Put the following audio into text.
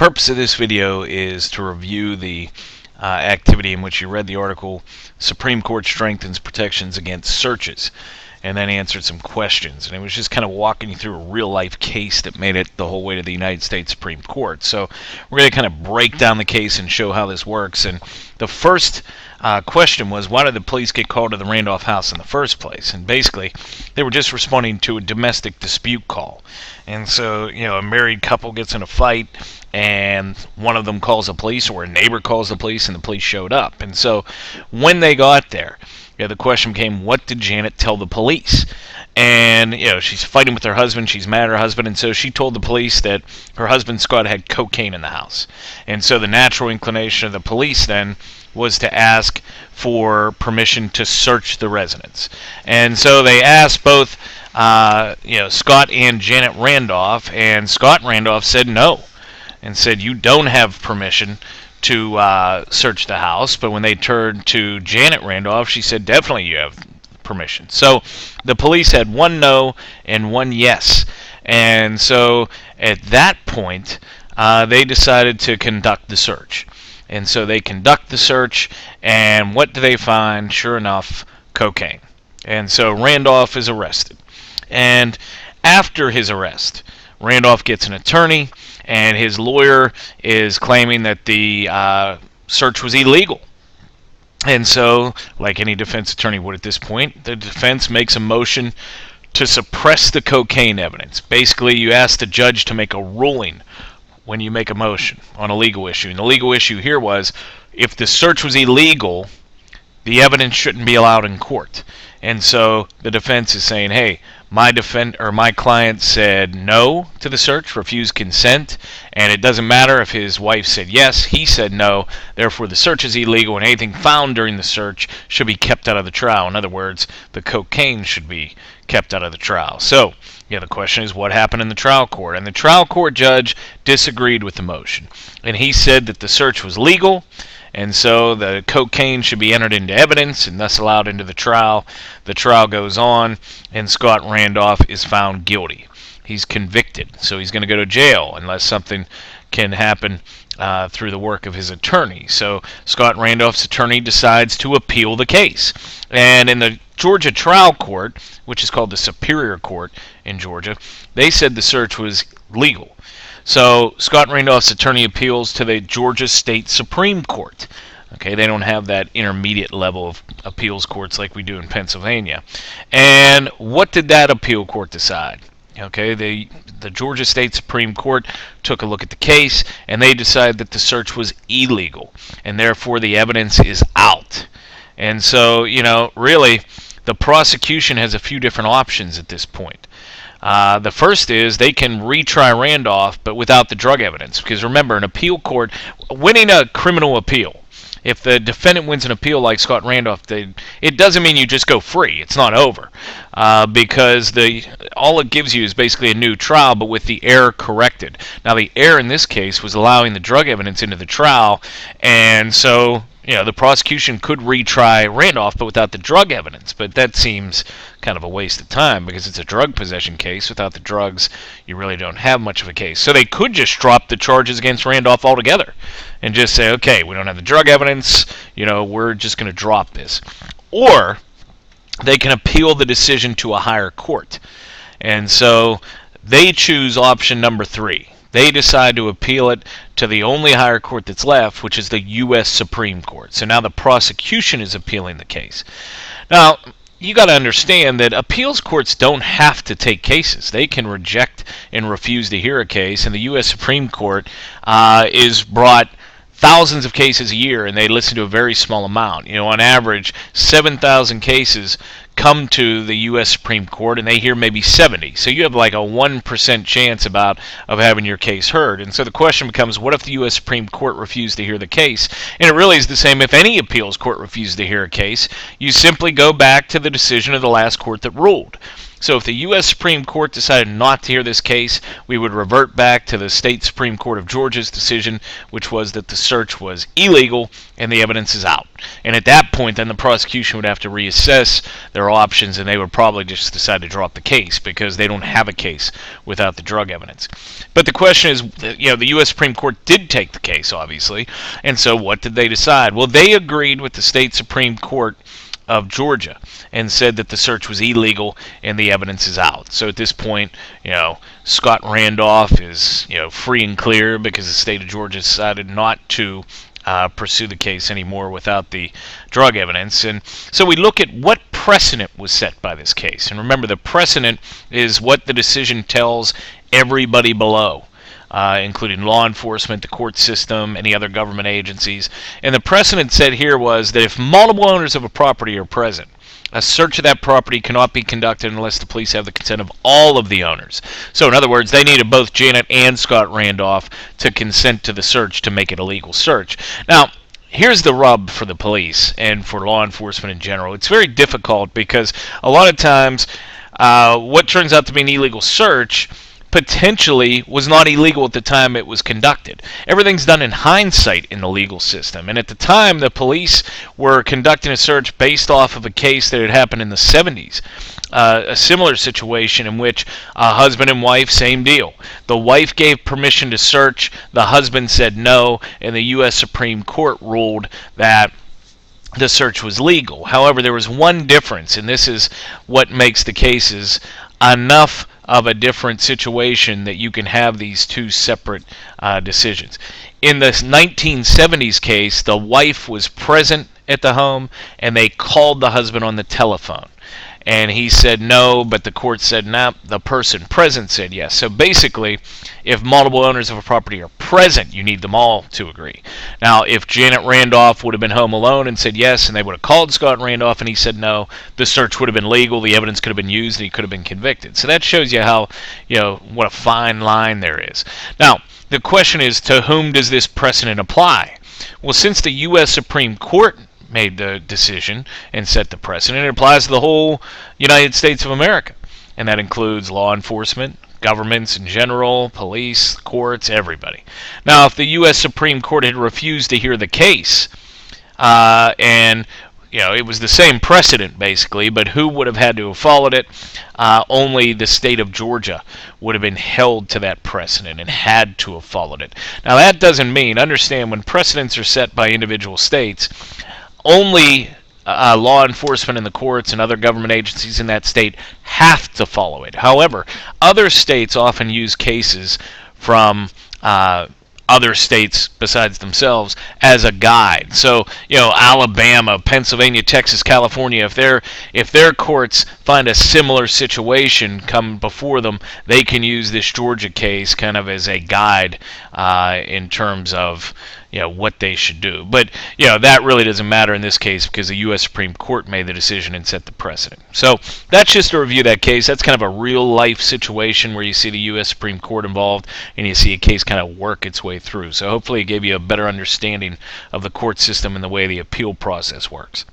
purpose of this video is to review the activity in which you read the article, Supreme Court Strengthens Protections Against Searches, and then answered some questions. And it was just kind of walking you through a real-life case that made it the whole way to the United States Supreme Court. So we're going to kind of break down the case and show how this works. And the first question was, why did the police get called to the Randolph house in the first place? And basically, they were just responding to a domestic dispute call. And so, a married couple gets in a fight, and one of them calls the police, or a neighbor calls the police, and the police showed up. And so when they got there, the question became, what did Janet tell the police? And, she's fighting with her husband, she's mad at her husband, and so she told the police that her husband, Scott, had cocaine in the house. And so the natural inclination of the police then was to ask for permission to search the residence. And so they asked both, Scott and Janet Randolph, and Scott Randolph said no, and said, you don't have permission to search the house. But when they turned to Janet Randolph, she said, definitely you have permission. So the police had one no and one yes. And so at that point, they decided to conduct the search. And so they conduct the search, and what do they find? Sure enough, cocaine. And so Randolph is arrested. And after his arrest, Randolph gets an attorney, and his lawyer is claiming that the search was illegal. And so, like any defense attorney would at this point, the defense makes a motion to suppress the cocaine evidence. Basically, you ask the judge to make a ruling when you make a motion on a legal issue. And the legal issue here was, if the search was illegal, the evidence shouldn't be allowed in court. And so the defense is saying, hey, my client said no to the search, refused consent, and it doesn't matter if his wife said yes, he said no, therefore the search is illegal, and anything found during the search should be kept out of the trial. In other words, the cocaine should be kept out of the trial. So, the question is, what happened in the trial court? And the trial court judge disagreed with the motion, and he said that the search was legal, and so the cocaine should be entered into evidence and thus allowed into the trial. The trial goes on, and Scott Randolph is found guilty. He's convicted, so he's going to go to jail unless something can happen through the work of his attorney. So Scott Randolph's attorney decides to appeal the case. And in the Georgia trial court, which is called the Superior Court in Georgia, they said the search was legal. So Scott Randolph's attorney appeals to the Georgia State Supreme Court. Okay, they don't have that intermediate level of appeals courts like we do in Pennsylvania. And what did that appeal court decide? Okay, the Georgia State Supreme Court took a look at the case, and they decided that the search was illegal, and therefore the evidence is out. And so, really, the prosecution has a few different options at this point. The first is they can retry Randolph, but without the drug evidence. Because remember, an appeal court, winning a criminal appeal, if the defendant wins an appeal like Scott Randolph, it doesn't mean you just go free. It's not over. Because all it gives you is basically a new trial, but with the error corrected. Now, the error in this case was allowing the drug evidence into the trial, and so the prosecution could retry Randolph, but without the drug evidence. But that seems kind of a waste of time, because it's a drug possession case. Without the drugs, you really don't have much of a case. So they could just drop the charges against Randolph altogether and just say, okay, we don't have the drug evidence, we're just going to drop this. Or they can appeal the decision to a higher court. And so they choose option number 3. They decide to appeal it to the only higher court that's left, which is the U.S. Supreme Court. So now the prosecution is appealing the case. Now, you got to understand that appeals courts don't have to take cases. They can reject and refuse to hear a case, and the U.S. Supreme Court is brought thousands of cases a year, and they listen to a very small amount. On average, 7,000 cases come to the U.S. Supreme Court, and they hear maybe 70. So you have like a 1% chance of having your case heard. And so the question becomes, what if the U.S. Supreme Court refused to hear the case? And it really is the same if any appeals court refused to hear a case. You simply go back to the decision of the last court that ruled. So if the U.S. Supreme Court decided not to hear this case, we would revert back to the state Supreme Court of Georgia's decision, which was that the search was illegal and the evidence is out. And at that point, then the prosecution would have to reassess their options, and they would probably just decide to drop the case because they don't have a case without the drug evidence. But the question is, the U.S. Supreme Court did take the case, obviously, and so what did they decide? Well, they agreed with the state Supreme Court of Georgia and said that the search was illegal and the evidence is out. So at this point, Scott Randolph is, free and clear because the state of Georgia decided not to pursue the case anymore without the drug evidence. And so we look at what precedent was set by this case. And remember, the precedent is what the decision tells everybody below, including law enforcement, the court system, any other government agencies. And the precedent said here was that if multiple owners of a property are present, a search of that property cannot be conducted unless the police have the consent of all of the owners. So in other words, they needed both Janet and Scott Randolph to consent to the search to make it a legal search. Now, here's the rub for the police and for law enforcement in general. It's very difficult because a lot of times what turns out to be an illegal search potentially was not illegal at the time it was conducted. Everything's done in hindsight in the legal system. And at the time, the police were conducting a search based off of a case that had happened in the 70s. A similar situation in which a husband and wife, same deal. The wife gave permission to search, the husband said no, and the U.S. Supreme Court ruled that the search was legal. However, there was one difference, and this is what makes the cases enough of a different situation that you can have these two separate decisions. In the 1970s case, the wife was present at the home, and they called the husband on the telephone. And he said no, but the court said no. The person present said yes. So basically, if multiple owners of a property are present, you need them all to agree. Now, if Janet Randolph would have been home alone and said yes, and they would have called Scott Randolph and he said no, the search would have been legal, the evidence could have been used, and he could have been convicted. So that shows you how, what a fine line there is. Now, the question is, to whom does this precedent apply? Well, since the U.S. Supreme Court made the decision and set the precedent, it applies to the whole United States of America. And that includes law enforcement, governments in general, police, courts, everybody. Now, if the U.S. Supreme Court had refused to hear the case, and it was the same precedent basically, but who would have had to have followed it? Only the state of Georgia would have been held to that precedent and had to have followed it. Now, that doesn't mean, understand, when precedents are set by individual states, only law enforcement in the courts and other government agencies in that state have to follow it. However, other states often use cases from other states besides themselves as a guide. So, Alabama, Pennsylvania, Texas, California, if their courts find a similar situation come before them, they can use this Georgia case kind of as a guide in terms of what they should do. But that really doesn't matter in this case because the U.S. Supreme Court made the decision and set the precedent. So that's just a review of that case. That's kind of a real life situation where you see the U.S. Supreme Court involved and you see a case kind of work its way through. So hopefully it gave you a better understanding of the court system and the way the appeal process works.